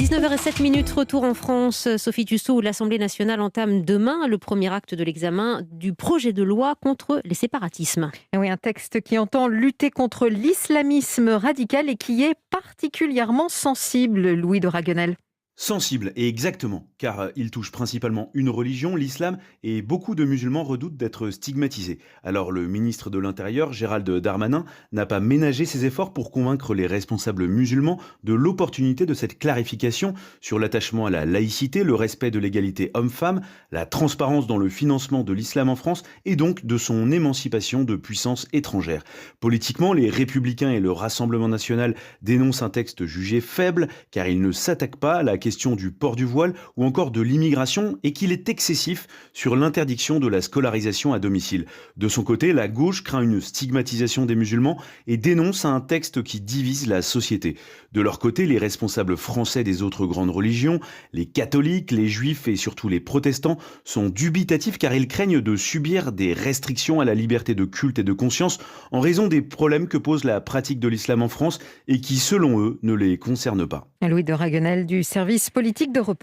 19h07, retour en France. Sophie Tussaud, l'Assemblée nationale entame demain le premier acte de l'examen du projet de loi contre les séparatismes. Et oui, un texte qui entend lutter contre l'islamisme radical et qui est particulièrement sensible, Louis de Raguenel. Sensible, et exactement, car il touche principalement une religion, l'islam, et beaucoup de musulmans redoutent d'être stigmatisés. Alors le ministre de l'Intérieur, Gérald Darmanin, n'a pas ménagé ses efforts pour convaincre les responsables musulmans de l'opportunité de cette clarification sur l'attachement à la laïcité, le respect de l'égalité homme-femme, la transparence dans le financement de l'islam en France, et donc de son émancipation de puissances étrangères. Politiquement, les Républicains et le Rassemblement national dénoncent un texte jugé faible, car il ne s'attaque pas à la question du port du voile ou encore de l'immigration et qu'il est excessif sur l'interdiction de la scolarisation à domicile. De son côté, la gauche craint une stigmatisation des musulmans et dénonce un texte qui divise la société. De leur côté, les responsables français des autres grandes religions, les catholiques, les juifs et surtout les protestants sont dubitatifs car ils craignent de subir des restrictions à la liberté de culte et de conscience en raison des problèmes que pose la pratique de l'islam en France et qui, selon eux, ne les concernent pas. Louis de Raguenel du service politique d'Europe 1.